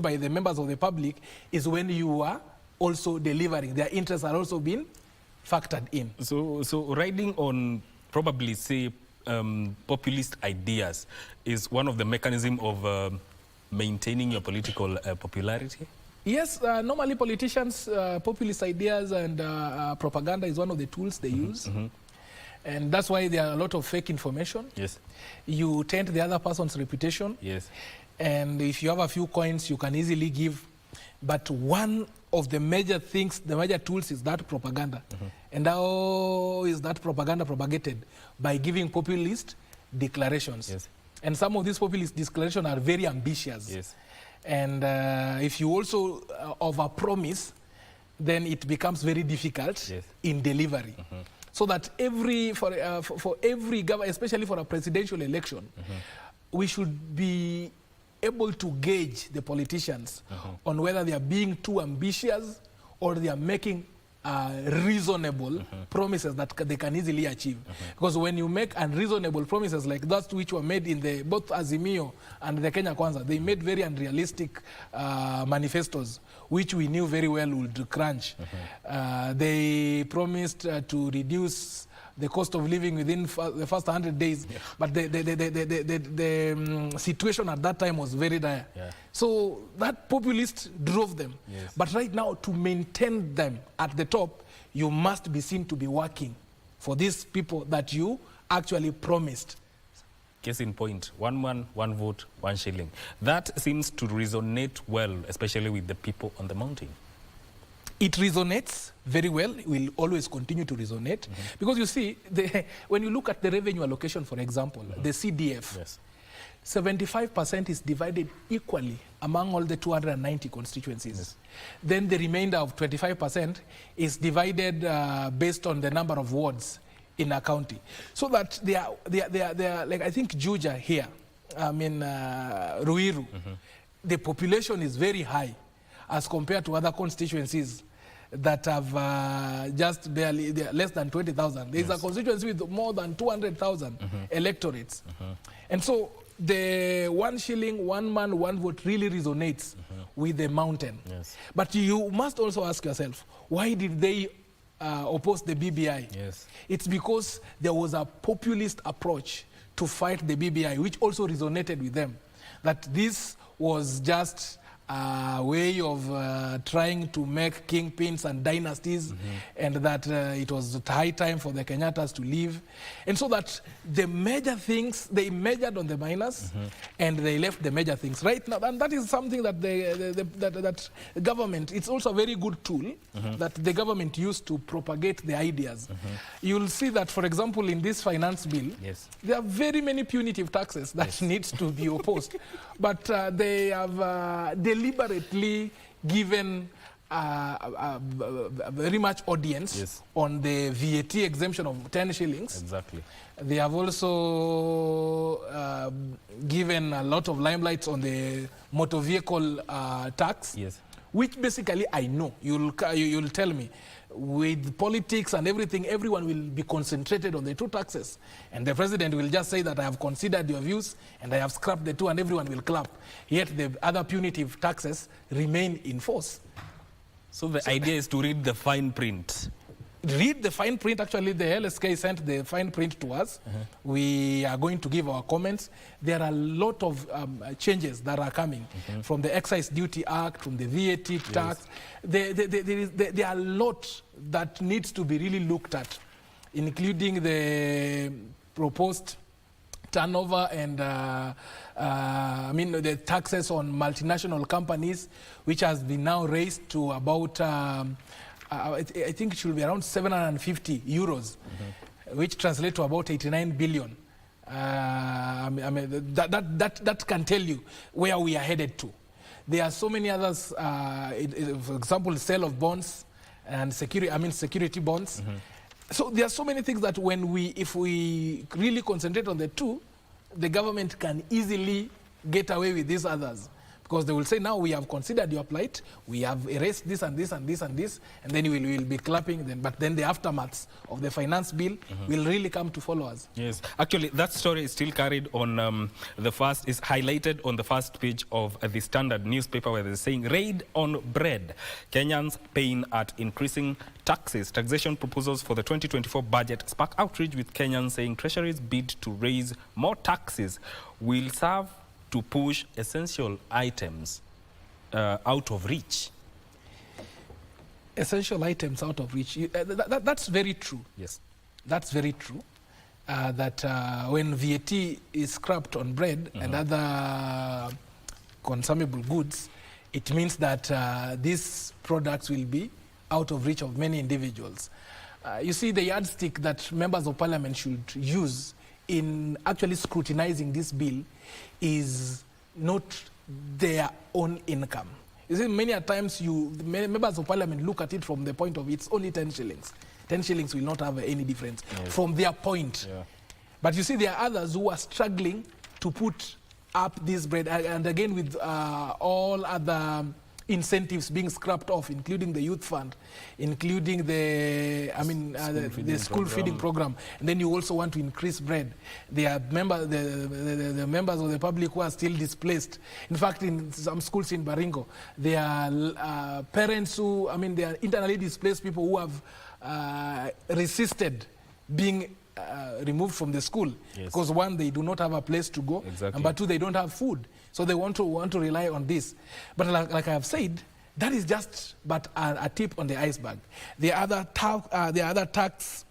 vote by the members of the public is when you are also delivering. Their interests are also being factored in. So riding on probably, say, populist ideas is one of the mechanisms of maintaining your political popularity? Yes, normally politicians, populist ideas and propaganda is one of the tools they use. And that's why there are a lot of fake information. Yes. You taint the other person's reputation. Yes. And if you have a few coins, you can easily give. But one of the major things, the major tools is that propaganda. And how is that propaganda propagated? By giving populist declarations. Yes. And some of these populist declarations are very ambitious. Yes. And if you also overpromise, then it becomes very difficult in delivery. So that for every government, especially for a presidential election, we should be able to gauge the politicians on whether they are being too ambitious or they are making reasonable promises that they can easily achieve. Because when you make unreasonable promises like that which were made in the both Azimio and the Kenya Kwanza, they made very unrealistic manifestos which we knew very well would crunch. They promised to reduce the cost of living within the first 100 days, but the situation at that time was very dire. So that populist drove them. But right now, to maintain them at the top, you must be seen to be working for these people that you actually promised. Case in point, 1 man, 1 vote, 1 shilling. That seems to resonate well, especially with the people on the mountain. It resonates very well. It will always continue to resonate. Because you see, when you look at the revenue allocation, for example, the CDF, 75% is divided equally among all the 290 constituencies. Then the remainder of 25% is divided based on the number of wards in a county. So that they are like, I think Juja here, I mean Ruiru, the population is very high as compared to other constituencies that have just barely less than 20,000. There's a constituency with more than 200,000 electorates. And so the 1 shilling, 1 man, 1 vote really resonates with the mountain. But you must also ask yourself, why did they oppose the BBI? It's because there was a populist approach to fight the BBI, which also resonated with them. That this was just a way of trying to make kingpins and dynasties, and that it was high time for the Kenyatas to leave. And so that the major things, they measured on the minors, and they left the major things. Right now, and that is something that that government, it's also a very good tool that the government used to propagate the ideas. You'll see that, for example, in this finance bill, there are very many punitive taxes that needs to be opposed. But they have deliberately given very much audience on the VAT exemption of 10 shillings. They have also given a lot of limelight on the motor vehicle tax, which basically I know, you'll tell me, with politics and everything, everyone will be concentrated on the 2 taxes. And the president will just say that I have considered your views and I have scrapped the 2, and everyone will clap. Yet the other punitive taxes remain in force. So the idea is to read the fine print. Read the fine print. Actually, the LSK sent the fine print to us. We are going to give our comments. There are a lot of changes that are coming from the Excise Duty Act, from the VAT tax. There are a lot that needs to be really looked at, including the proposed turnover and I mean the taxes on multinational companies, which has been now raised to about I think it should be around 750 euros, which translates to about 89 billion. I mean, that can tell you where we are headed to. There are so many others, for example, sale of bonds and security bonds. So there are so many things that if we really concentrate on the 2, the government can easily get away with these others. Because they will say, now we have considered your plight, we have erased this and this and this and this, and then we will be clapping them. But then the aftermaths of the finance bill will really come to follow us. Yes, actually, that story is still carried on is highlighted on the first page of the Standard newspaper, where they're saying, raid on bread. Kenyans paying at increasing taxes. Taxation proposals for the 2024 budget spark outrage, with Kenyans saying Treasury's bid to raise more taxes will serve to push essential items out of reach. Essential items out of reach. That's very true. Yes. That's very true. That when VAT is scrapped on bread and other consumable goods, it means that these products will be out of reach of many individuals. You see, the yardstick that members of parliament should use in actually scrutinizing this bill is not their own income. You see, many a times members of parliament look at it from the point of it's only 10 shillings. 10 shillings will not have any difference from their point. Yeah. But you see, there are others who are struggling to put up this bread, and again with all other incentives being scrapped off, including the youth fund, including the school feeding program, and then you also want to increase bread. There are the members of the public who are still displaced. In fact, in some schools in Baringo, there are parents who, they are internally displaced people who have resisted being removed from the school because one, they do not have a place to go, number two, they don't have food. So they want to rely on this. But like I have said, that is just but a tip on the iceberg. There are other tax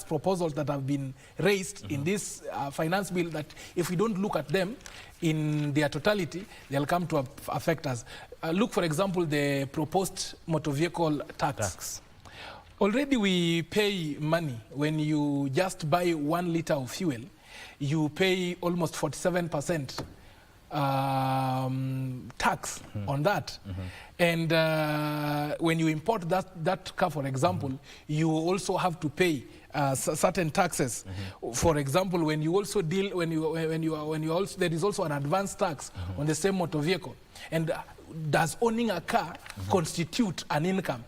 proposals that have been raised in this finance bill that if we don't look at them in their totality, they'll come to affect us. Look, for example, the proposed motor vehicle tax. Already we pay money when you just buy 1 liter of fuel. You pay almost 47% tax on that. And when you import that car, for example, you also have to pay certain taxes. For example, when you also deal, there is also an advance tax on the same motor vehicle. And does owning a car constitute an income?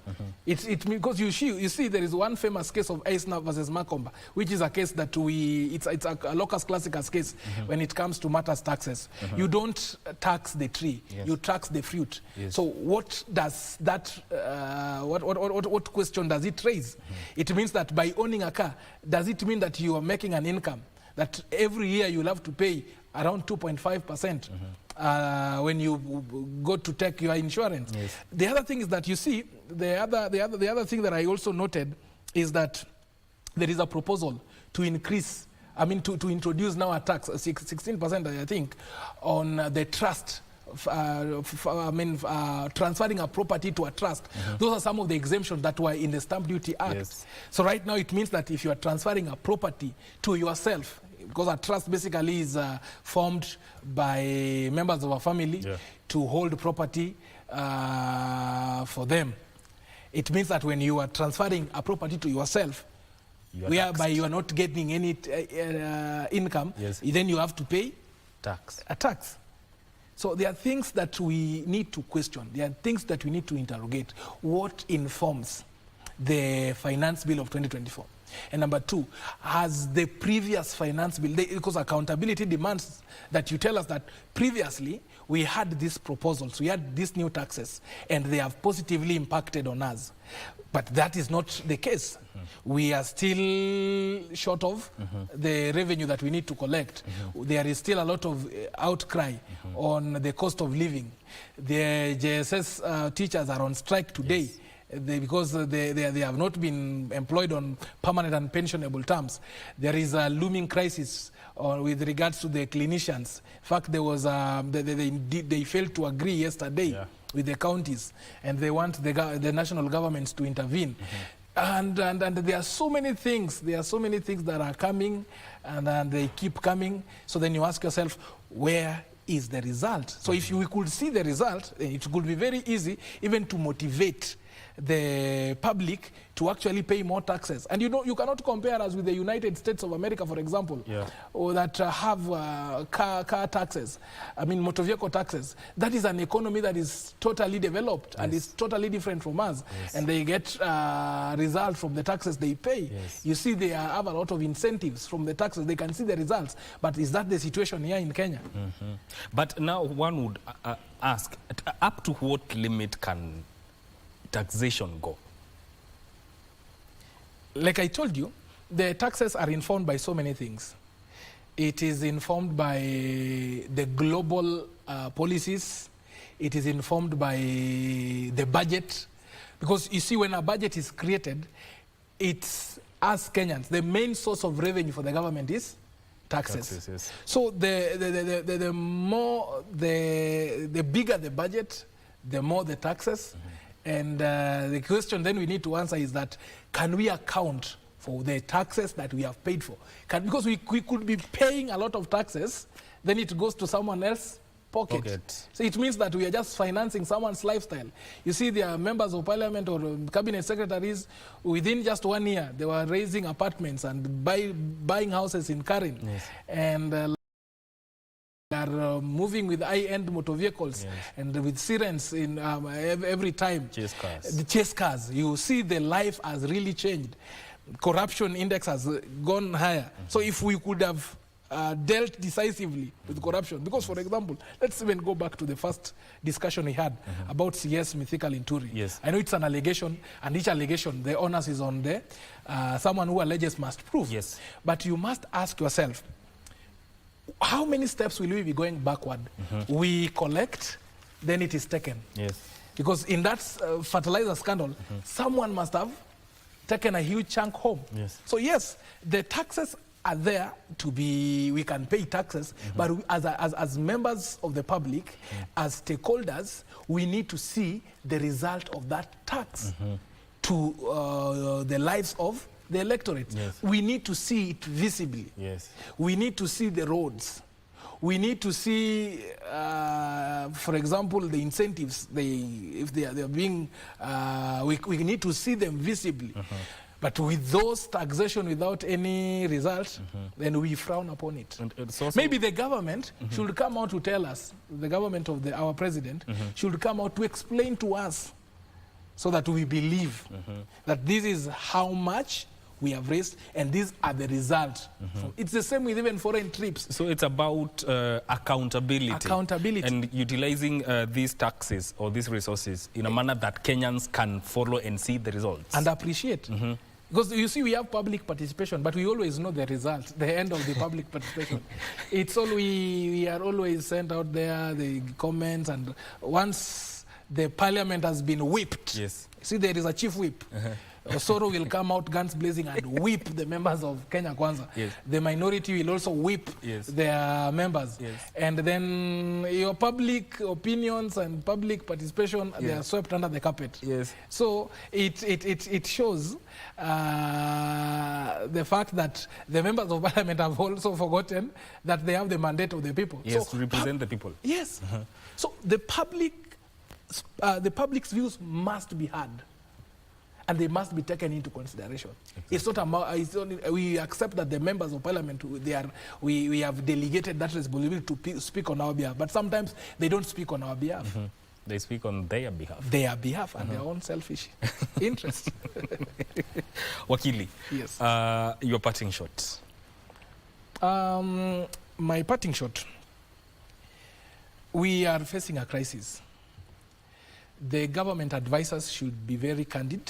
Because you see there is one famous case of Eisner versus Makomba, which is a case that it's a locus classicus case when it comes to matters taxes. You don't tax the tree, you tax the fruit. So what does that, what question does it raise? It means that by owning a car, does it mean that you are making an income? That every year you'll have to pay around 2.5% when you go to take your insurance. The other thing is that you see, the other thing that I also noted is that there is a proposal to increase, to introduce now a tax, 16% I think, on the trust. Transferring a property to a trust. Those are some of the exemptions that were in the Stamp Duty Act. So right now it means that if you are transferring a property to yourself, because a trust basically is formed by members of a family to hold property for them. It means that when you are transferring a property to yourself, whereby you are not getting any income, then you have to pay a tax. So there are things that we need to question. There are things that we need to interrogate. What informs the finance bill of 2024? And number two, has the previous finance bill, because accountability demands that you tell us that previously we had these proposals, we had these new taxes, and they have positively impacted on us. But that is not the case. We are still short of the revenue that we need to collect. There is still a lot of outcry on the cost of living. The JSS teachers are on strike today. Because they have not been employed on permanent and pensionable terms. There is a looming crisis with regards to the clinicians. In fact, there was they failed to agree yesterday with the counties, and they want the national governments to intervene. And there are so many things. There are so many things that are coming, and they keep coming. So then you ask yourself, where is the result? So if we could see the result, it could be very easy even to motivate the public to actually pay more taxes. And you know, you cannot compare us with the United States of America, for example, or that have car taxes, I mean motor vehicle taxes. That is an economy that is totally developed and is totally different from us. And they get results from the taxes they pay. You see, they have a lot of incentives from the taxes. They can see the results. But is that the situation here in Kenya? But now one would ask, up to what limit can taxation go? Like I told you, the taxes are informed by so many things. It is informed by the global policies. It is informed by the budget. Because you see, when a budget is created, it's us Kenyans. The main source of revenue for the government is taxes. So the more, the bigger the budget, the more the taxes. And the question then we need to answer is that, can we account for the taxes that we have paid for? Because we could be paying a lot of taxes, then it goes to someone else's pocket. So it means that we are just financing someone's lifestyle. You see, there are members of parliament or cabinet secretaries, within just 1 year, they were raising apartments and buying houses in Karen. And are moving with high-end motor vehicles and with sirens in every time. Chase cars. The chase cars. You see the life has really changed. Corruption index has gone higher. So if we could have dealt decisively with corruption, because for example, let's even go back to the first discussion we had about CS Mythical Inturi. I know it's an allegation, and each allegation, the onus is on the someone who alleges must prove. But you must ask yourself, how many steps will we be going backward? We collect, then it is taken. Because in that fertilizer scandal, someone must have taken a huge chunk home. So yes, the taxes are there to be, we can pay taxes, but as members of the public, as stakeholders, we need to see the result of that tax to the lives of the electorate. We need to see it visibly. We need to see the roads. We need to see, for example, the incentives. If they are being, we need to see them visibly. But with those taxation without any result, then we frown upon it. And maybe the government should come out to tell us, the government of our president should come out to explain to us, so that we believe that this is how much we have raised, and these are the results. It's the same with even foreign trips. So it's about accountability. And utilizing these taxes or these resources in a manner that Kenyans can follow and see the results. And appreciate. Because you see, we have public participation, but we always know the result, the end of the public participation. It's all we are always sent out there, the comments, and once the parliament has been whipped, see, there is a chief whip. Osoro will come out guns blazing and whip the members of Kenya Kwanza. The minority will also whip their members. And then your public opinions and public participation, they are swept under the carpet. So it shows the fact that the members of parliament have also forgotten that they have the mandate of the people. So to represent the people. So the public's views must be heard. And they must be taken into consideration. It's not we accept that the members of parliament, we have delegated that responsibility to speak on our behalf. But sometimes they don't speak on our behalf. They speak on their behalf. Their behalf and their own selfish interests. Wakili, your parting shot. My parting shot. We are facing a crisis. The government advisors should be very candid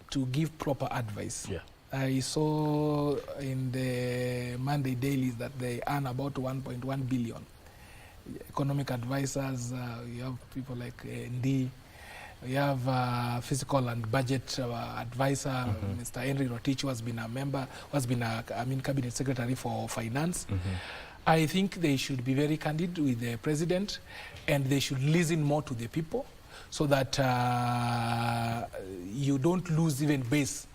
to give proper advice. I saw in the Monday dailies that they earn about 1.1 billion. Economic advisors, you have people like ND, you have physical and budget advisor, Mr. Henry Rotich, who has been a member, who has been a cabinet secretary for finance. I think they should be very candid with the president, and they should listen more to the people, so that you don't lose even base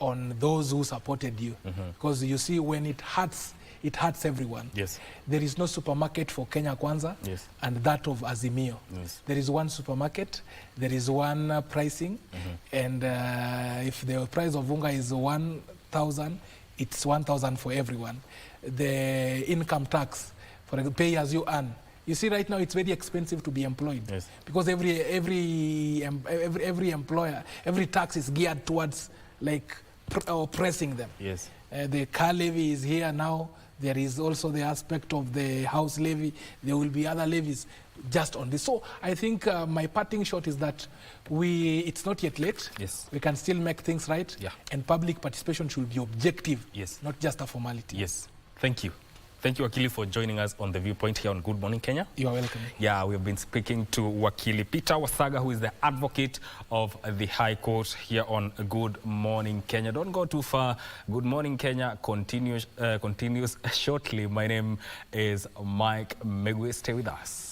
on those who supported you. Because you see, when it hurts, it hurts everyone. Yes. There is no supermarket for Kenya Kwanza and that of Azimio. Yes. There is one supermarket, there is one pricing, and if the price of unga is 1,000, it's 1,000 for everyone. The income tax, for pay as you earn. You see, right now it's very expensive to be employed because every employer, every tax is geared towards like oppressing them. Yes. The car levy is here now. There is also the aspect of the house levy. There will be other levies just on this. So I think my parting shot is that it's not yet late. Yes. We can still make things right. Yeah. And public participation should be objective. Yes. Not just a formality. Yes. Thank you. Thank you, Wakili, for joining us on The Viewpoint here on Good Morning Kenya. You are welcome. Yeah, we've been speaking to Wakili Peter Wasaga, who is the advocate of the High Court here on Good Morning Kenya. Don't go too far. Good Morning Kenya continues shortly. My name is Mike Megwe. Stay with us.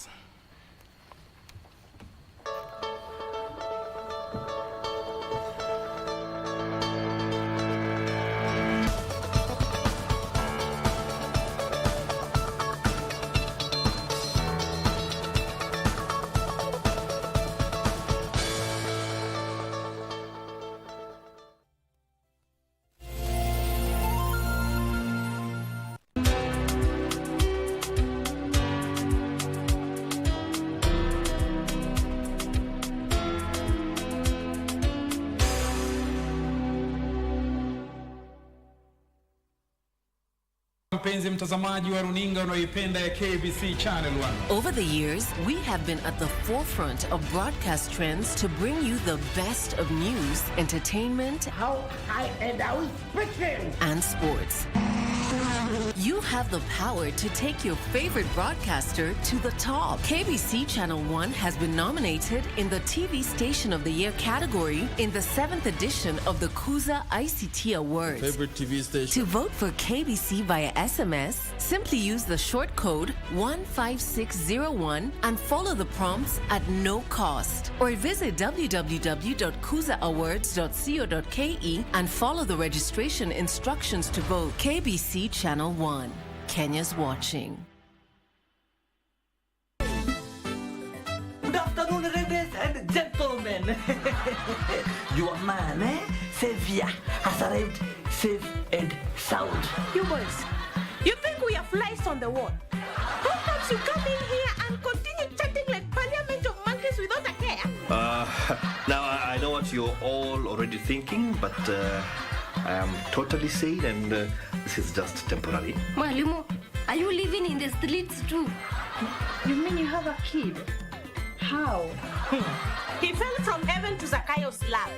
Mpenzi mtazamaji wa runinga unayoipenda ya KBC Channel 1. Over the years, we have been at the forefront of broadcast trends to bring you the best of news, entertainment, how high-end are we speaking? And sports. You have the power to take your favorite broadcaster to the top. KBC Channel 1 has been nominated in the TV Station of the Year category in the 7th edition of the Kuza ICT Awards. Favorite TV station. To vote for KBC via SMS, simply use the short code 15601 and follow the prompts at no cost. Or visit www.kuzaawards.co.ke and follow the registration instructions to vote. KBC Channel 1. Kenya's watching. Good afternoon, ladies and gentlemen. Your man, Xavier, has arrived safe and sound. You boys, you think we are flies on the wall? Perhaps you come in here and continue chatting like parliament of monkeys without a care. Now, I know what you're all already thinking, but I am totally sane and this is just temporary. Mwalimu, are you living in the streets too? You mean you have a kid? How? He fell from heaven to Zacchaeus' lap.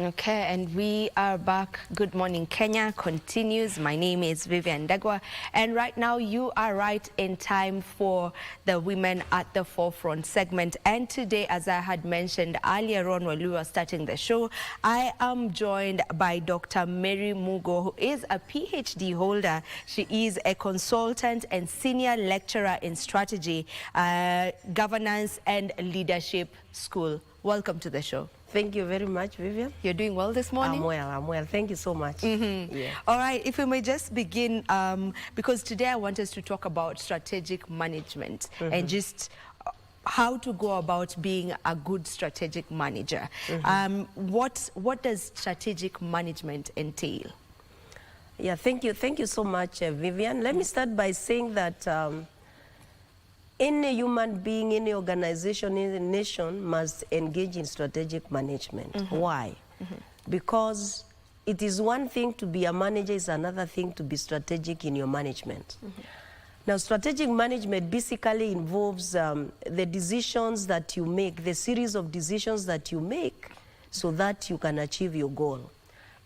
Okay, and we are back. Good Morning Kenya continues. My name is Vivian Dagwa, and right now you are right in time for the Women at the Forefront segment. And today, as I had mentioned earlier on when we were starting the show, I am joined by Dr. Mary Mugo, who is a PhD holder. She is a consultant and senior lecturer in strategy, governance and leadership school. Welcome to the show. Thank you very much, Vivian. You're doing well this morning? I'm well. Thank you so much. Yeah. All right, if we may just begin, because today I want us to talk about strategic management and just how to go about being a good strategic manager. What does strategic management entail? Yeah, thank you. Thank you so much, Vivian. Let me start by saying that any human being, any organization, any nation must engage in strategic management. Why? Because it is one thing to be a manager, it's another thing to be strategic in your management. Now, strategic management basically involves the decisions that you make, the series of decisions that you make so that you can achieve your goal.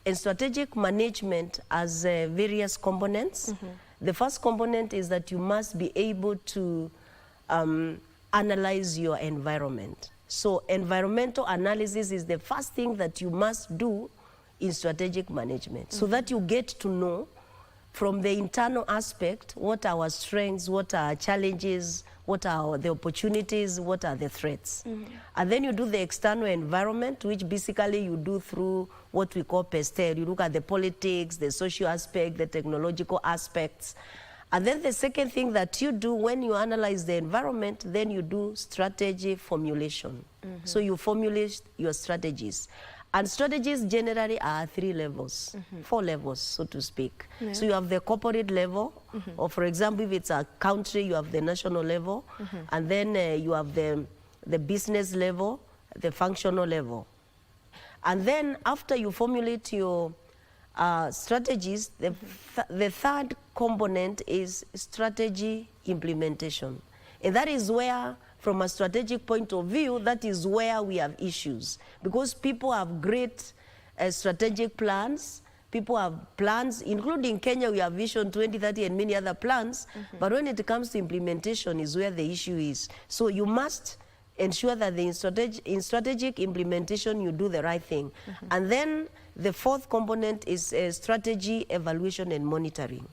And strategic management has various components. The first component is that you must be able to analyze your environment. So environmental analysis is the first thing that you must do in strategic management, so that you get to know from the internal aspect what are our strengths, what are our challenges, what are the opportunities, what are the threats. And then you do the external environment, which basically you do through what we call PESTEL. You look at the politics, the social aspect, the technological aspects. And then the second thing that you do when you analyze the environment, then you do strategy formulation. So you formulate your strategies. And strategies generally are 3 levels, 4 levels, so to speak. So you have the corporate level, or for example, if it's a country, you have the national level, and then you have the business level, the functional level. And then after you formulate your strategies, the third component is strategy implementation. And that is where, from a strategic point of view, that is where we have issues. Because people have great strategic plans, people have plans, including Kenya, we have Vision 2030 and many other plans, but when it comes to implementation is where the issue is. So you must ensure that in strategic implementation you do the right thing. And then the fourth component is strategy evaluation and monitoring.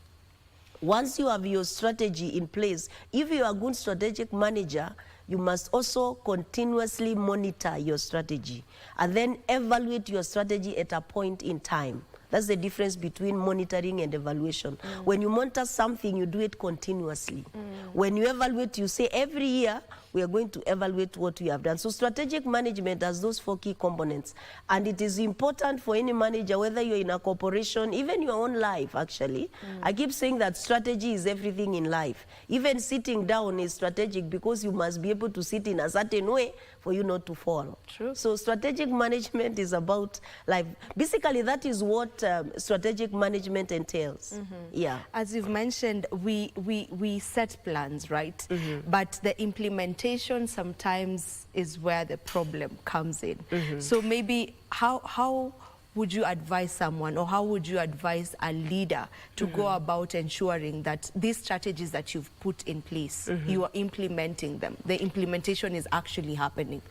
Once you have your strategy in place, if you are a good strategic manager, you must also continuously monitor your strategy and then evaluate your strategy at a point in time. That's the difference between monitoring and evaluation. When you monitor something, you do it continuously. When you evaluate, you say every year, we are going to evaluate what we have done. So strategic management has those 4 key components. And it is important for any manager, whether you're in a corporation, even your own life, actually. I keep saying that strategy is everything in life. Even sitting down is strategic because you must be able to sit in a certain way for you not to fall. True. So strategic management is about life. Basically, that is what strategic management entails. Yeah. As you've mentioned, we set plans, right? But the implementation sometimes is where the problem comes in. So maybe how would you advise someone, or how would you advise a leader to go about ensuring that these strategies that you've put in place, you are implementing them, the implementation is actually happening?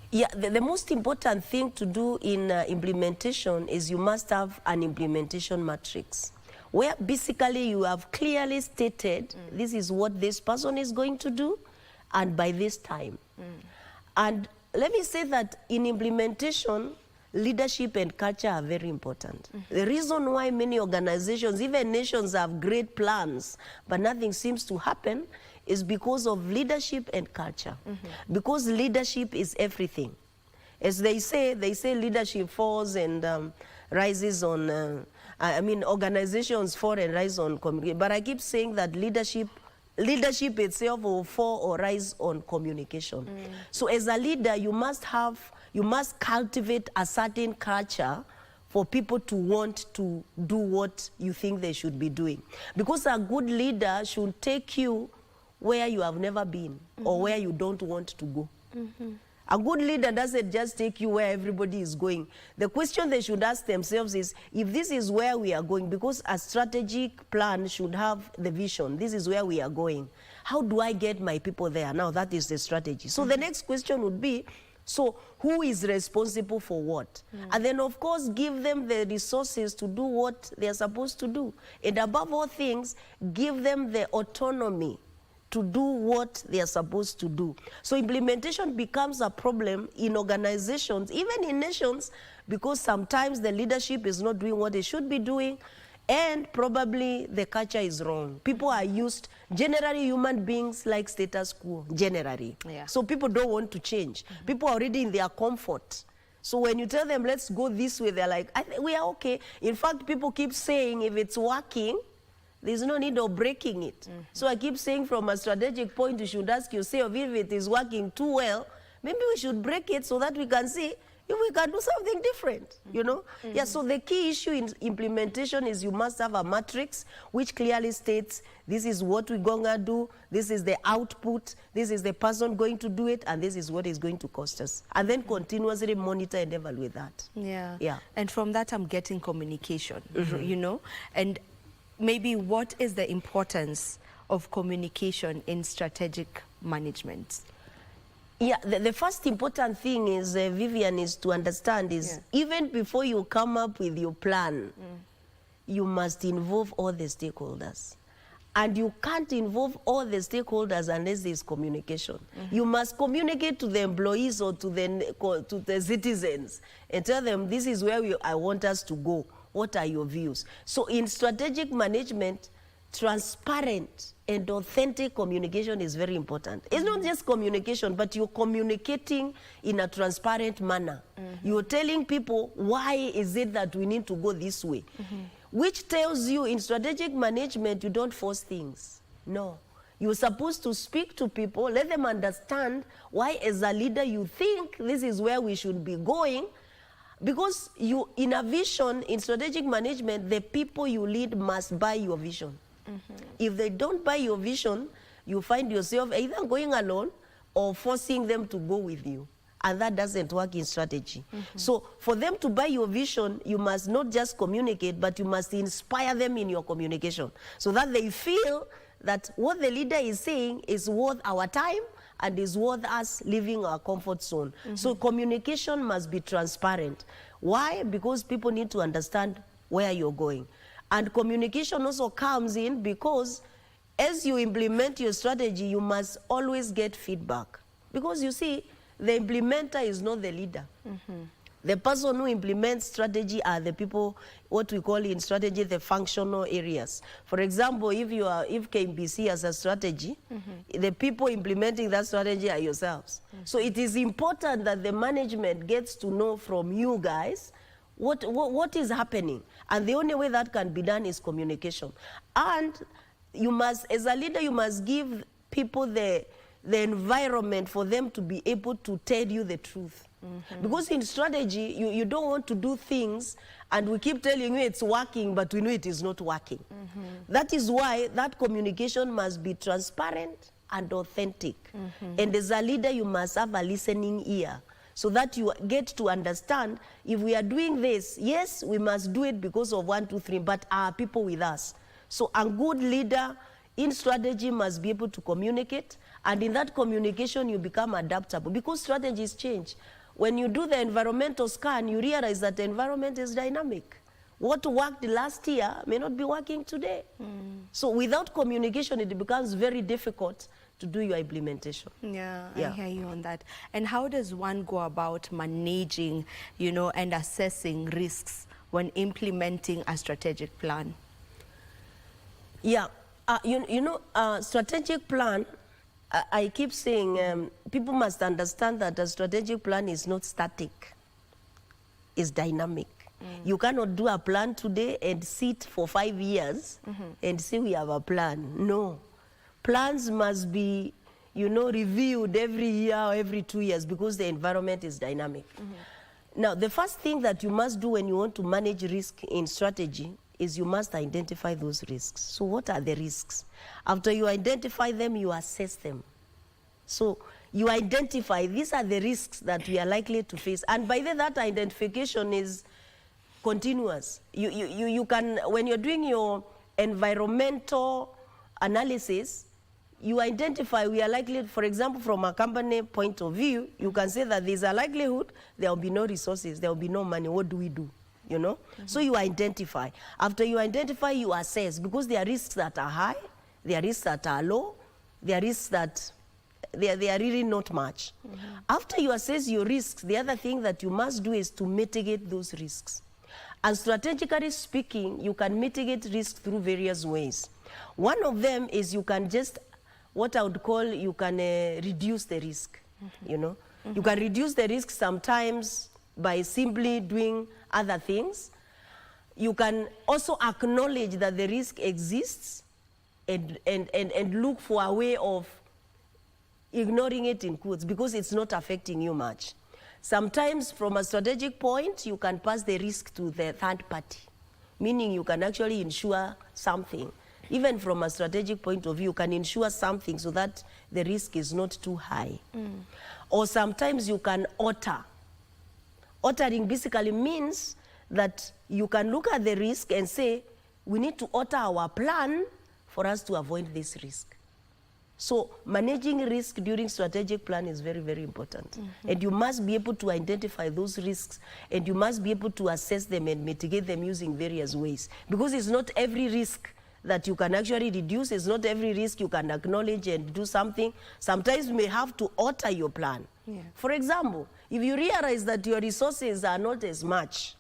Yeah, the most important thing to do in implementation is you must have an implementation matrix, where basically you have clearly stated this is what this person is going to do, and by this time. And let me say that in implementation, leadership and culture are very important. The reason why many organizations, even nations, have great plans, but nothing seems to happen, is because of leadership and culture. Because leadership is everything. As they say leadership falls and rises on, organizations fall and rise on communication. But I keep saying that leadership itself will fall or rise on communication. So as a leader, you must cultivate a certain culture for people to want to do what you think they should be doing. Because a good leader should take you where you have never been or where you don't want to go. A good leader doesn't just take you where everybody is going. The question they should ask themselves is, if this is where we are going, because a strategic plan should have the vision, this is where we are going, how do I get my people there? Now that is the strategy. So the next question would be, so who is responsible for what? And then of course give them the resources to do what they are supposed to do. And above all things, give them the autonomy to do what they are supposed to do. So implementation becomes a problem in organizations, even in nations, because sometimes the leadership is not doing what they should be doing, and probably the culture is wrong. People are used, generally human beings like status quo, generally. So people don't want to change. People are already in their comfort. So when you tell them, let's go this way, they're like, we are okay. In fact, people keep saying if it's working, there's no need of breaking it. So I keep saying from a strategic point, you should ask yourself, if it is working too well, maybe we should break it so that we can see if we can do something different, you know? Yeah, so the key issue in implementation is you must have a matrix which clearly states this is what we're going to do, this is the output, this is the person going to do it, and this is what is going to cost us. And then continuously monitor and evaluate that. Yeah. And from that, I'm getting communication, you know? And maybe what is the importance of communication in strategic management? Yeah, the first important thing is, Vivian, is to understand is even before you come up with your plan, you must involve all the stakeholders. And you can't involve all the stakeholders unless there's communication. You must communicate to the employees or to the citizens and tell them, this is where I want us to go. What are your views? So in strategic management, transparent and authentic communication is very important. It's not just communication, but you're communicating in a transparent manner. You're telling people, why is it that we need to go this way? Which tells you in strategic management, you don't force things. No. You're supposed to speak to people, let them understand why as a leader you think this is where we should be going. Because you, in a vision, in strategic management, the people you lead must buy your vision. If they don't buy your vision, you find yourself either going alone or forcing them to go with you. And that doesn't work in strategy. So for them to buy your vision, you must not just communicate, but you must inspire them in your communication so that they feel that what the leader is saying is worth our time and is worth us leaving our comfort zone. So communication must be transparent. Why? Because people need to understand where you're going. And communication also comes in because as you implement your strategy, you must always get feedback. Because you see, the implementer is not the leader. The person who implements strategy are the people, what we call in strategy, the functional areas. For example, if KBC has a strategy, the people implementing that strategy are yourselves. So it is important that the management gets to know from you guys what is happening. And the only way that can be done is communication. And you must, as a leader, you must give people the environment for them to be able to tell you the truth. Because in strategy, you don't want to do things and we keep telling you it's working, but we know it is not working. That is why that communication must be transparent and authentic. And as a leader, you must have a listening ear so that you get to understand if we are doing this, yes, we must do it because of 1, 2, 3, but are people with us? So a good leader in strategy must be able to communicate, and in that communication you become adaptable because strategies change. When you do the environmental scan, you realize that the environment is dynamic. What worked last year may not be working today. So without communication, it becomes very difficult to do your implementation. Yeah, I hear you on that. And how does one go about managing, and assessing risks when implementing a strategic plan? Yeah, strategic plan, I keep saying people must understand that a strategic plan is not static, it's dynamic. You cannot do a plan today and sit for 5 years and say we have a plan. No. Plans must be, reviewed every year or every 2 years because the environment is dynamic. Now, the first thing that you must do when you want to manage risk in strategy is you must identify those risks. So what are the risks? After you identify them, you assess them. So you identify, these are the risks that we are likely to face. And by that identification is continuous. You can, when you're doing your environmental analysis, you identify we are likely, for example, from a company point of view, you can say that there's a likelihood there will be no resources, there will be no money. What do we do? So you identify. After you identify, you assess, because there are risks that are high, there are risks that are low, there are risks that they are really not much. After you assess your risks, the other thing that you must do is to mitigate those risks. And strategically speaking, you can mitigate risk through various ways. One of them is you can just, what I would call, you can reduce the risk. You can reduce the risk sometimes by simply doing other things. You can also acknowledge that the risk exists and look for a way of ignoring it in quotes because it's not affecting you much. Sometimes from a strategic point, you can pass the risk to the third party, meaning you can actually insure something. Even from a strategic point of view, you can insure something so that the risk is not too high. Or sometimes you can alter. Altering basically means that you can look at the risk and say, we need to alter our plan for us to avoid this risk. So managing risk during strategic plan is very, very important. And you must be able to identify those risks, and you must be able to assess them and mitigate them using various ways. Because it's not every risk that you can actually reduce. It's not every risk you can acknowledge and do something. Sometimes you may have to alter your plan. Yeah. For example, if you realize that your resources are not as much,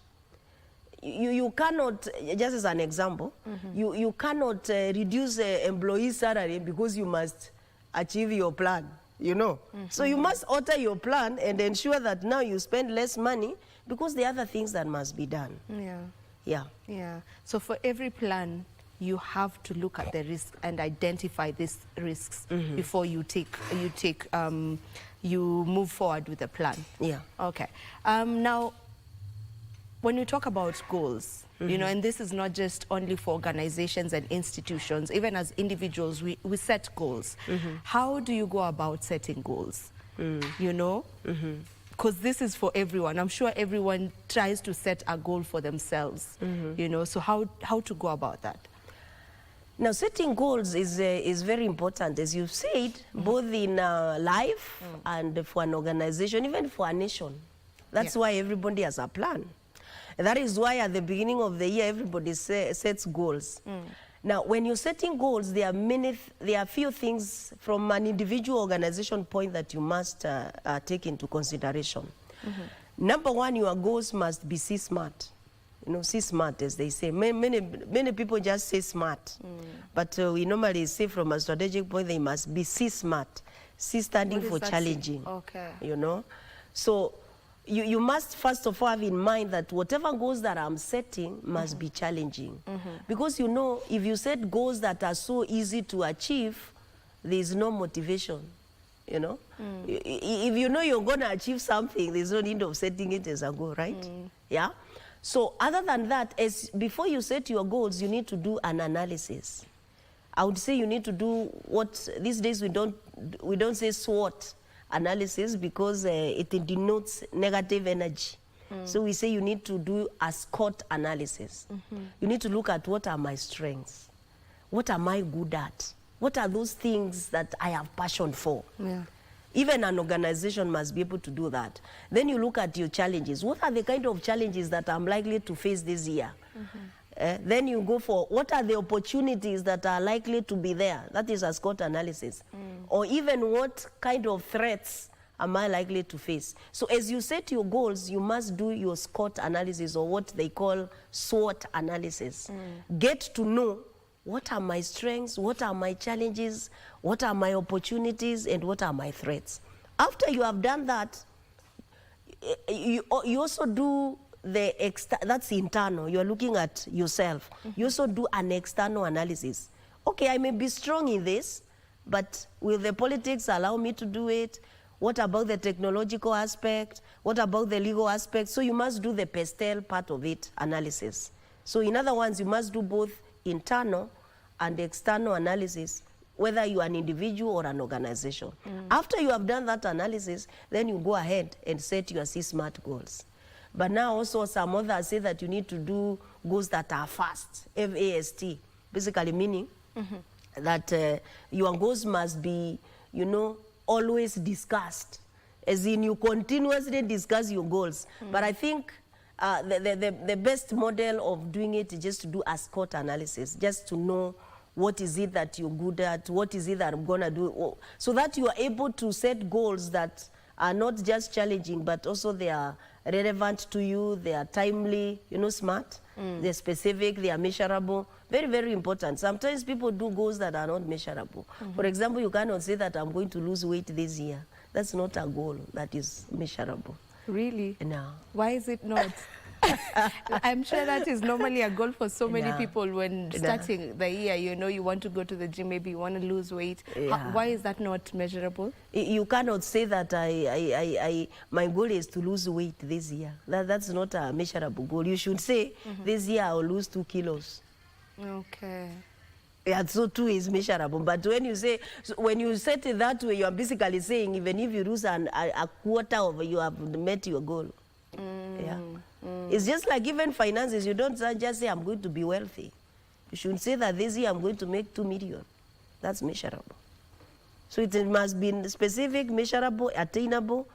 you cannot, just as an example, you cannot reduce employee salary because you must achieve your plan, you know. So you must alter your plan and ensure that now you spend less money because there are other things that must be done. Yeah. Yeah. Yeah. So for every plan, you have to look at the risk and identify these risks before you move forward with the plan. Yeah. Okay. Now, when you talk about goals, you know, and this is not just only for organizations and institutions, even as individuals, we set goals. How do you go about setting goals? You know? Because this is for everyone. I'm sure everyone tries to set a goal for themselves, you know, so how to go about that? Now, setting goals is very important, as you've said, both in life and for an organization, even for a nation. That's why everybody has a plan. And that is why at the beginning of the year, everybody sets goals. Now, when you're setting goals, there are few things from an individual organization point that you must take into consideration. Number one, your goals must be C-smart. You know, C-smart, as they say. Many people just say smart. But we normally say from a strategic point, they must be C-smart. C standing for challenging. Okay. You know? So you must first of all have in mind that whatever goals that I'm setting must be challenging. Because, you know, if you set goals that are so easy to achieve, there's no motivation. You know? If you know you're going to achieve something, there's no need of setting it as a goal, right? Yeah? So other than that, before you set your goals, you need to do an analysis. I would say you need to do what these days we don't say SWOT analysis because it denotes negative energy. So we say you need to do a SCOT analysis. You need to look at what are my strengths, what am I good at, what are those things that I have passion for. Even an organization must be able to do that. Then you look at your challenges. What are the kind of challenges that I'm likely to face this year? Then you go for what are the opportunities that are likely to be there. That is a SCOT analysis. Or even what kind of threats am I likely to face. So as you set your goals, you must do your SCOT analysis, or what they call SWOT analysis. Get to know what are my strengths, what are my challenges, what are my opportunities, and what are my threats. After you have done that, you also do that's internal. You're looking at yourself. You also do an external analysis. Okay, I may be strong in this, but will the politics allow me to do it? What about the technological aspect? What about the legal aspect? So you must do the pastel part of it analysis. So in other words, you must do both internal and external analysis, whether you are an individual or an organization. After you have done that analysis, then you go ahead and set your C-SMART goals. But now also some others say that you need to do goals that are fast, F-A-S-T, basically meaning that your goals must be, you know, always discussed, as in you continuously discuss your goals. But I think the best model of doing it is just to do a SCOT analysis, just to know what is it that you're good at, what is it that I'm going to do, so that you are able to set goals that are not just challenging, but also they are relevant to you, they are timely, you know, smart, they're specific, they are measurable. Very, very important. Sometimes people do goals that are not measurable. For example, you cannot say that I'm going to lose weight this year. That's not a goal that is measurable. Really? No. Why is it not? I'm sure that is normally a goal for so many people when starting the year. You know, you want to go to the gym, maybe you want to lose weight. Why is that not measurable? You cannot say that my goal is to lose weight this year. That's not a measurable goal. You should say, this year I'll lose 2 kilos. Okay. Yeah, so 2 is measurable. But when you say, when you set it that way, you are basically saying even if you lose a quarter of it, you have met your goal. Yeah. It's just like even finances. You don't just say, I'm going to be wealthy. You should say that this year I'm going to make 2 million. That's measurable. So it must be specific, measurable, attainable,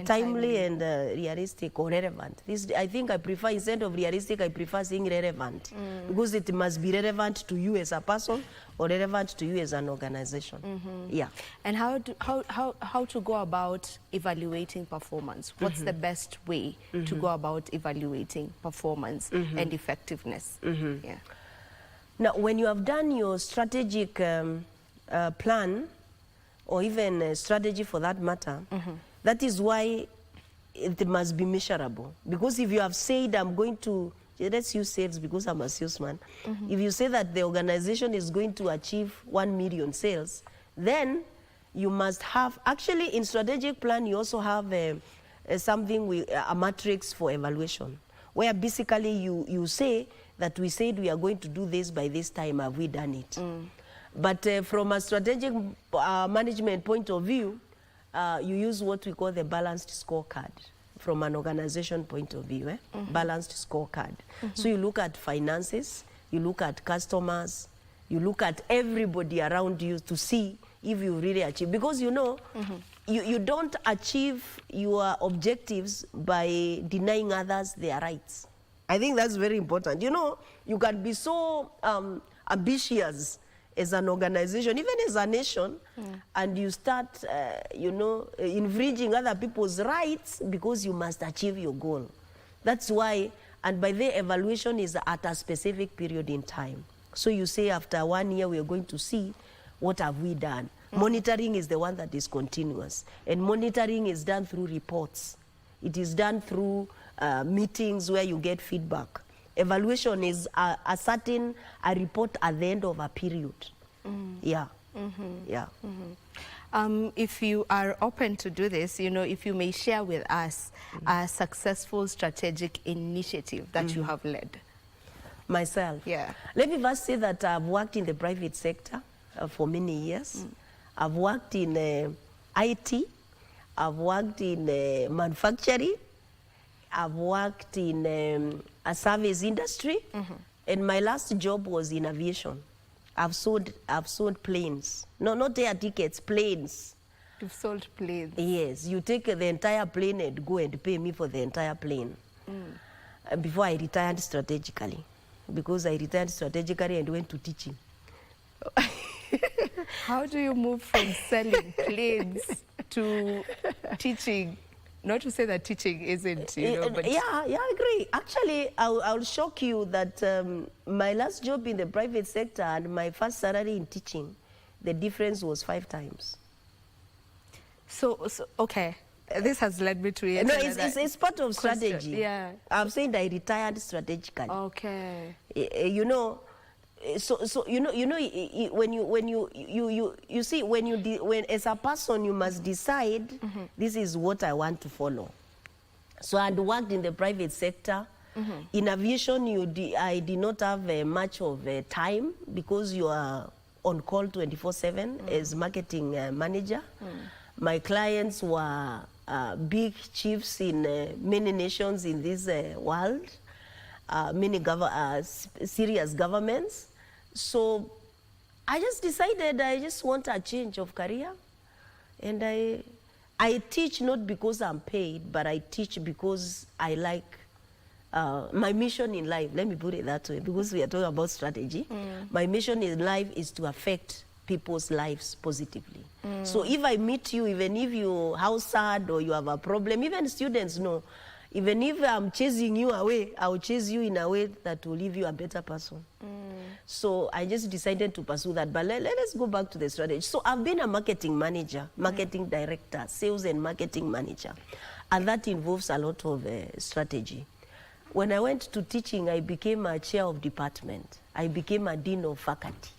timely, and realistic or relevant. This, I think I prefer, instead of realistic, I prefer saying relevant. Because it must be relevant to you as a person or relevant to you as an organization. Yeah. And how to go about evaluating performance? What's the best way to go about evaluating performance and effectiveness? Yeah. Now, when you have done your strategic plan, or even a strategy for that matter, that is why it must be measurable. Because if you have said, I'm going to, let's use sales because I'm a salesman. If you say that the organization is going to achieve 1 million sales, then you must have, actually in strategic plan, you also have something with a matrix for evaluation, where basically you say that we said we are going to do this by this time, have we done it? But from a strategic management point of view, you use what we call the balanced scorecard from an organization point of view, balanced scorecard. So you look at finances, you look at customers, you look at everybody around you to see if you really achieve. Because you know, you don't achieve your objectives by denying others their rights. I think that's very important. You know, you can be so ambitious as an organization, even as a nation, and you start, you know, infringing other people's rights because you must achieve your goal. That's why, and by the evaluation is at a specific period in time. So you say after 1 year, we are going to see what have we done. Monitoring is the one that is continuous. And monitoring is done through reports. It is done through meetings where you get feedback. Evaluation is a report at the end of a period. Yeah. Yeah. If you are open to do this, you know, if you may share with us a successful strategic initiative that you have led. Myself? Yeah. Let me first say that I've worked in the private sector for many years. I've worked in IT. I've worked in manufacturing. I've worked in a service industry, and my last job was in aviation. I've sold planes. No, not air tickets, planes. You've sold planes? Yes, you take the entire plane and go and pay me for the entire plane. Before I retired strategically, because I retired strategically and went to teaching. How do you move from selling planes to teaching? Not to say that teaching isn't, you know, but... Yeah, I agree. Actually, I'll shock you that my last job in the private sector and my first salary in teaching, the difference was 5 times. So okay, this has led me to... No, it's part of strategy. Yeah. I'm saying that I retired strategically. Okay. You know, so you know when you see when as a person you must decide this is what I want to follow. So I'd worked in the private sector. In aviation, I did not have much of time because you are on call 24/7 as marketing manager. My clients were big chiefs in many nations in this world, many serious governments. So I just decided I just want a change of career. And I teach not because I'm paid, but I teach because I like my mission in life. Let me put it that way, because we are talking about strategy. My mission in life is to affect people's lives positively. So if I meet you, even if you're house sad or you have a problem, even students know, even if I'm chasing you away, I will chase you in a way that will leave you a better person. So I just decided to pursue that. But let us go back to the strategy. So I've been a marketing manager, marketing director, sales and marketing manager. And that involves a lot of strategy. When I went to teaching, I became a chair of department. I became a dean of faculty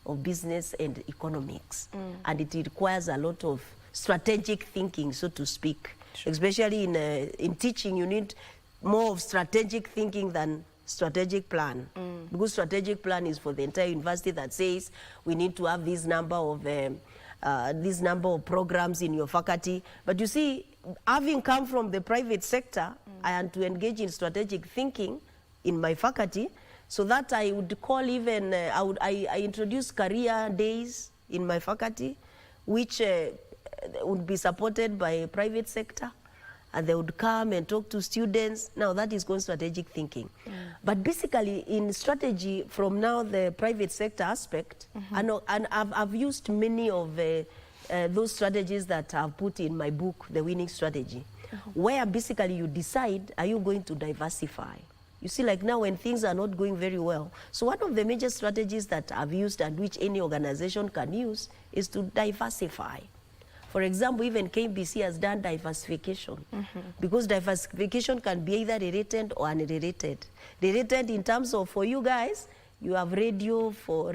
of business and economics. And it requires a lot of strategic thinking, so to speak. Sure. Especially in teaching, you need more of strategic thinking than strategic plan. Because strategic plan is for the entire university that says we need to have this number of programs in your faculty. But you see, having come from the private sector, I had to engage in strategic thinking in my faculty So that I would call even, I introduce career days in my faculty, which would be supported by private sector. And they would come and talk to students. Now that is called strategic thinking. But basically in strategy, from now the private sector aspect, and I've used many of those strategies that I've put in my book, The Winning Strategy, where basically you decide, are you going to diversify? You see, like now when things are not going very well. So one of the major strategies that I've used and which any organization can use is to diversify. For example, even KBC has done diversification, because diversification can be either related or unrelated. Related in terms of, for you guys, you have radio for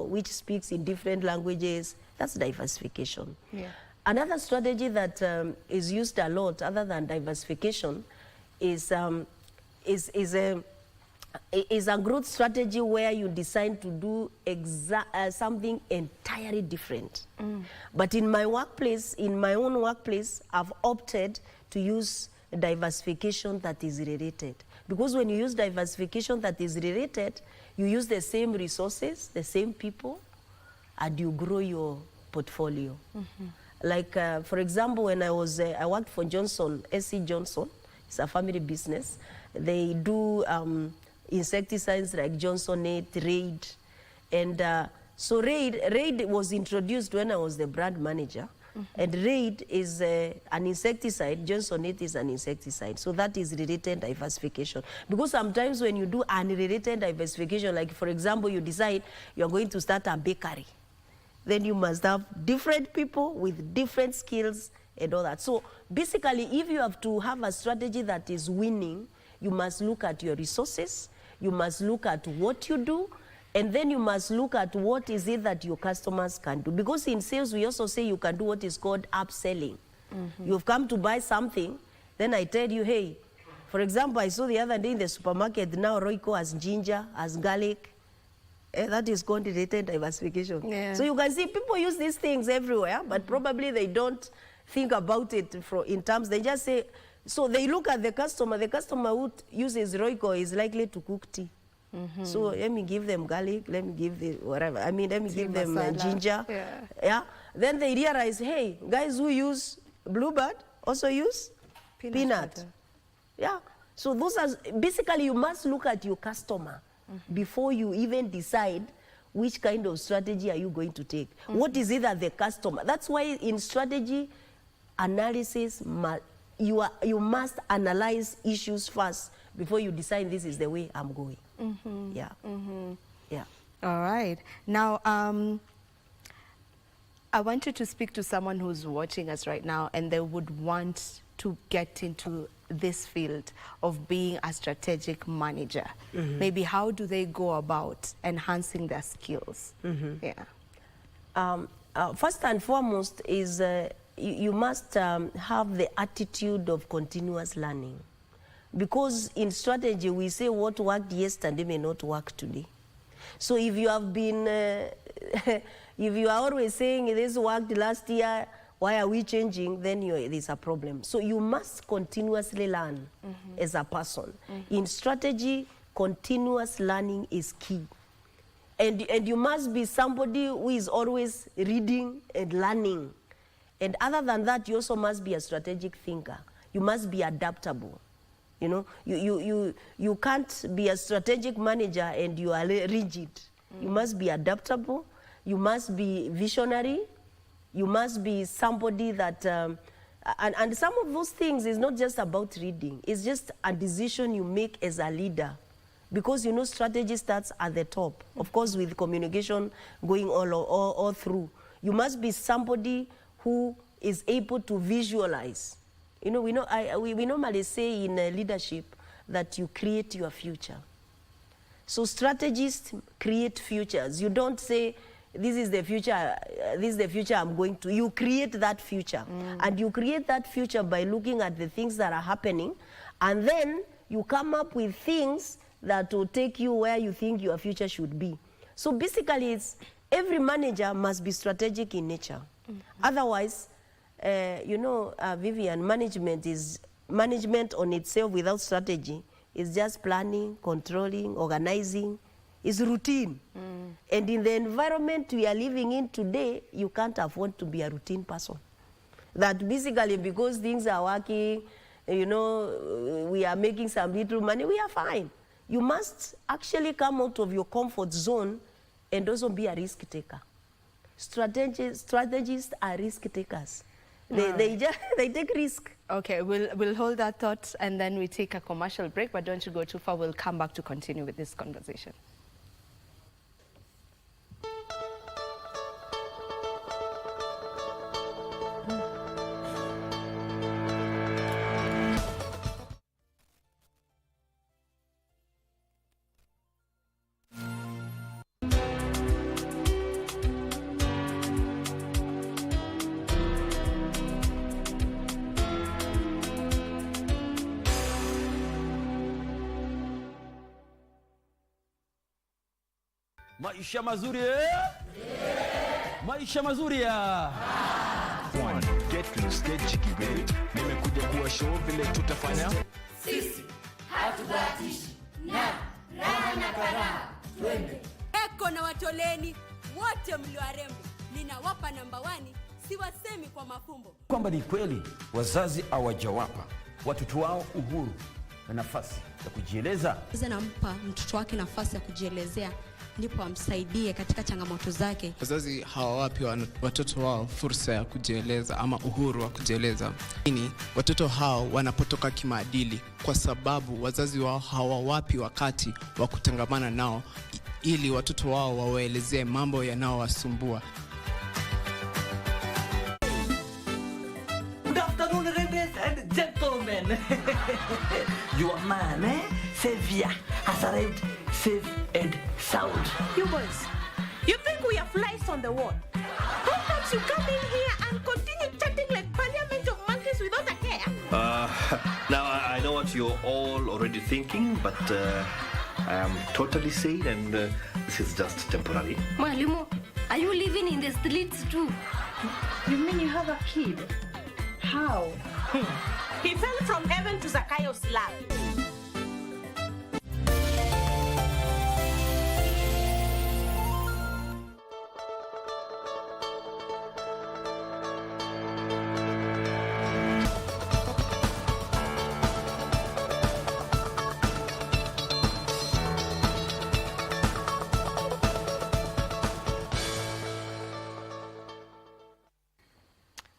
which speaks in different languages. That's diversification. Yeah. Another strategy that is used a lot, other than diversification, is a growth strategy where you decide to do something entirely different. But in my workplace, in my own workplace, I've opted to use diversification that is related. Because when you use diversification that is related, you use the same resources, the same people, and you grow your portfolio. Like, for example, when I worked for Johnson, SC Johnson, it's a family business. They do insecticides like Johnson 8, Raid. And so Raid was introduced when I was the brand manager. And Raid is an insecticide, Johnson 8 is an insecticide. So that is related diversification. Because sometimes when you do unrelated diversification, like for example, you decide you're going to start a bakery, then you must have different people with different skills and all that. So basically, if you have to have a strategy that is winning, you must look at your resources, you must look at what you do, and then you must look at what is it that your customers can do. Because in sales, we also say you can do what is called upselling. You've come to buy something, then I tell you, hey, for example, I saw the other day in the supermarket, now Royco has ginger, has garlic. That is called related diversification. Yeah. So you can see people use these things everywhere, but probably they don't think about it in terms, they just say, so they look at the customer who uses Royco is likely to cook tea. So let me give them garlic, let me give them whatever. I mean, let me give them ginger. Yeah. Then they realize, hey, guys who use Bluebird also use peanut. Yeah. So those are, basically you must look at your customer before you even decide which kind of strategy are you going to take. What is it that the customer, that's why in strategy analysis, you must analyze issues first before you decide this is the way I'm going. Yeah. Yeah. All right. Now, I want you to speak to someone who's watching us right now and they would want to get into this field of being a strategic manager. Maybe how do they go about enhancing their skills? Yeah. First and foremost is you must have the attitude of continuous learning. Because in strategy, we say what worked yesterday may not work today. So if you have been, if you are always saying this worked last year, why are we changing, then there's a problem. So you must continuously learn as a person. In strategy, continuous learning is key. And you must be somebody who is always reading and learning. And other than that, you also must be a strategic thinker. You must be adaptable. You know, you can't be a strategic manager and you are rigid. You must be adaptable. You must be visionary. You must be somebody that, and some of those things is not just about reading. It's just a decision you make as a leader. Because, you know, strategy starts at the top. Of course, with communication going all through. You must be somebody who is able to visualize. You know, we normally say in leadership that you create your future. So strategists create futures. You don't say, this is the future I'm going to. You create that future. And you create that future by looking at the things that are happening. And then you come up with things that will take you where you think your future should be. So basically, every manager must be strategic in nature. Otherwise, you know, Vivian, management on itself without strategy It's just planning, controlling, organizing. It's routine. And in the environment we are living in today, you can't afford to be a routine person. That basically because things are working, you know, we are making some little money, we are fine. You must actually come out of your comfort zone and also be a risk taker. Strategists are risk takers. They take risk. Okay, we'll hold that thought and then we take a commercial break, but don't you go too far. We'll come back to continue with this conversation. Maisha mazuri Maisha mazuri ya Get to stage kibe. Nimekuja kuwa show vile tutafanya. Sisi hatubahatishi na raha na karaha. Twende. Eko na watoleni wote mliwarembo. Ninawapa namba 1, siwasemi kwa mafumbo. Kwamba ni kweli wazazi hawajawapa watoto wao uhuru na nafasi ya kujieleza. Nampa mtoto wake nafasi ya kujielezea, ndipo amsaidie katika changamoto zake. Wazazi hawawapi watoto wao fursa ya kujieleza ama uhuru wa kujieleza. Watoto hao wanapotoka kimaadili kwa sababu wazazi wao hawawapi wakati wa kutangamana nao ili watoto wao wawaelezee mambo yanayowasumbua. Good afternoon, ladies and gentlemen. Your man, Sevilla, has arrived safe and sound. You boys, you think we are flies on the wall? How comes you come in here and continue chatting like parliament of monkeys without a care? Now, I know what you're all already thinking, but I am totally sane and this is just temporary. Mwalimu, are you living in the streets too? You mean you have a kid? How? He fell from heaven to Zacchaeus' lap.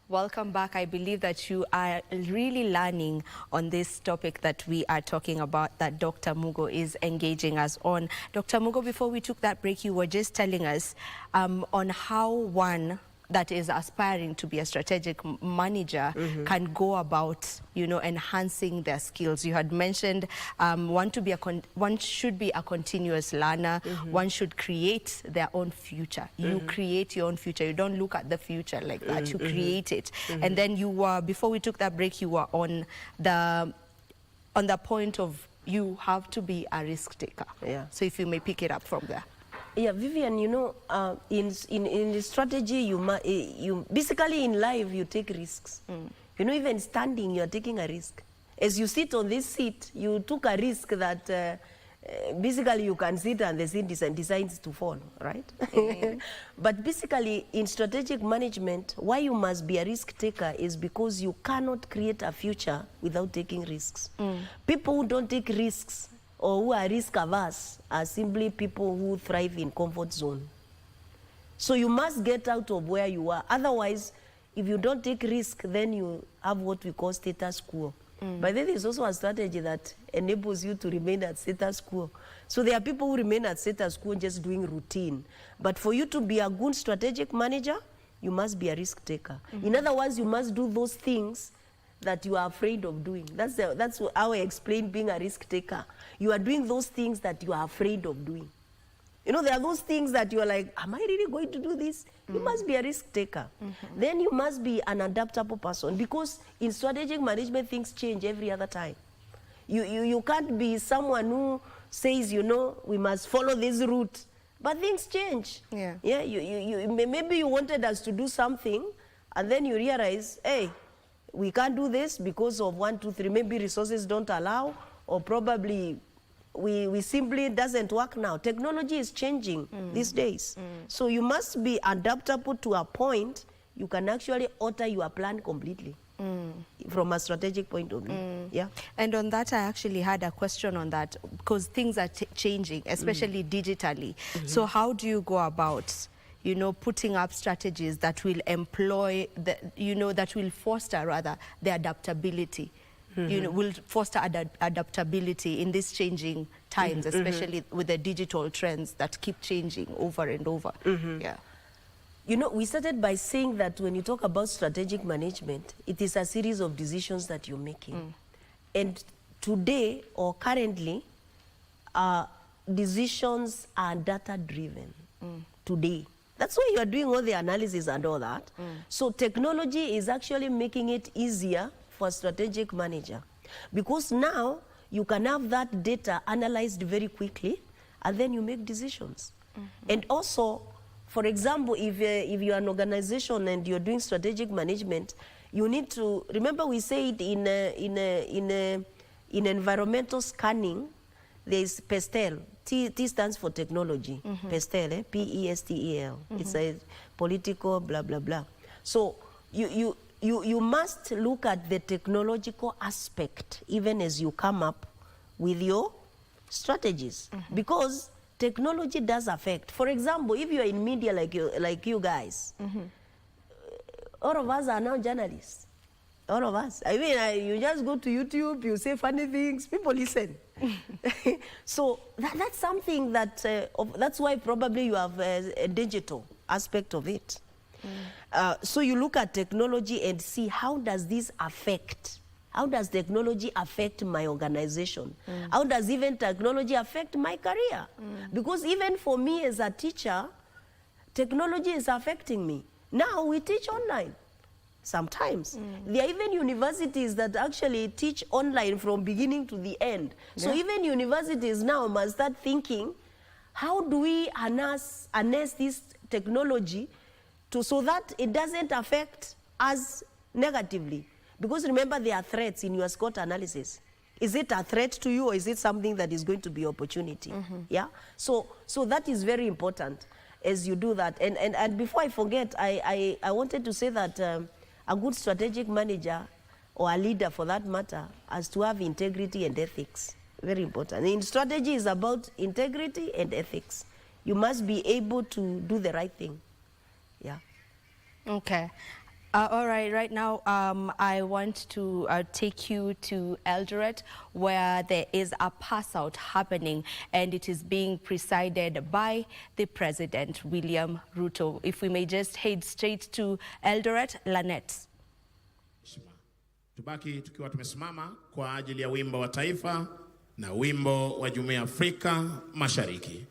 Welcome back. I believe that you are really learning on this topic that we are talking about, that Dr. Mugo is engaging us on. Dr. Mugo, before we took that break, you were just telling us on how one that is aspiring to be a strategic manager can go about, you know, enhancing their skills. You had mentioned one should be a continuous learner. One should create their own future. You create your own future. You don't look at the future like that. You create it. And then you were, before we took that break, you were on the point of you have to be a risk taker. Yeah. So if you may pick it up from there. Yeah, Vivian, you know, in the strategy, you basically in life, you take risks. You know, even standing, you're taking a risk. As you sit on this seat, you took a risk that basically you can sit and the seat decides to fall, right? But basically, in strategic management, why you must be a risk taker is because you cannot create a future without taking risks. People who don't take risks or who are risk averse are simply people who thrive in comfort zone. So you must get out of where you are. Otherwise, if you don't take risk, then you have what we call status quo. But then there's also a strategy that enables you to remain at status quo. So there are people who remain at status quo just doing routine. But for you to be a good strategic manager, you must be a risk taker. In other words, you must do those things that you are afraid of doing. That's how I explain being a risk taker. You are doing those things that you are afraid of doing. You know, there are those things that you are like, am I really going to do this? You must be a risk taker. Then you must be an adaptable person, because in strategic management, things change every other time. You can't be someone who says, you know, we must follow this route, but things change. Yeah. Maybe you wanted us to do something, and then you realize, hey, we can't do this because of 1, 2, 3, maybe resources don't allow, or probably we simply doesn't work now. Technology is changing these days. So you must be adaptable to a point you can actually alter your plan completely from a strategic point of view. Yeah. And on that, I actually had a question on that, because things are changing, especially digitally. So how do you go about, you know, putting up strategies that will employ, that will foster rather the adaptability? You know, will foster adaptability in these changing times, especially with the digital trends that keep changing over and over. Yeah. You know, we started by saying that when you talk about strategic management, it is a series of decisions that you're making. And today or currently, decisions are data-driven today. That's why you are doing all the analysis and all that. So technology is actually making it easier for a strategic manager, because now you can have that data analyzed very quickly and then you make decisions. And also, for example, if you're an organization and you're doing strategic management, you need to remember, we say it in environmental scanning, there is PESTEL. T stands for technology. PESTEL, P-E-S-T-E-L. It's a political blah blah blah. So you must look at the technological aspect even as you come up with your strategies, because technology does affect. For example, if you are in media like you guys, all of us are now journalists. All of us. I mean, you just go to YouTube, you say funny things, people listen. So that's something that, that's why probably you have a digital aspect of it. So you look at technology and see, how does this affect? How does technology affect my organization? How does even technology affect my career? Because even for me as a teacher, technology is affecting me. Now we teach online. Sometimes. There are even universities that actually teach online from beginning to the end. So even universities now must start thinking, how do we harness this technology so that it doesn't affect us negatively? Because remember, there are threats in your SWOT analysis. Is it a threat to you, or is it something that is going to be opportunity? Yeah. So that is very important as you do that. And before I forget, I wanted to say that a good strategic manager, or a leader for that matter, has to have integrity and ethics. Very important. In strategy is about integrity and ethics. You must be able to do the right thing. Yeah. Okay. All right, right now I want to take you to Eldoret, where there is a pass out happening, and it is being presided by the President, William Ruto. If we may just head straight to Eldoret, Lynette. Tubaki tukiwa tumesimama kwa ajili ya wimbo wa taifa na wimbo wa Jumuiya ya Afrika Mashariki.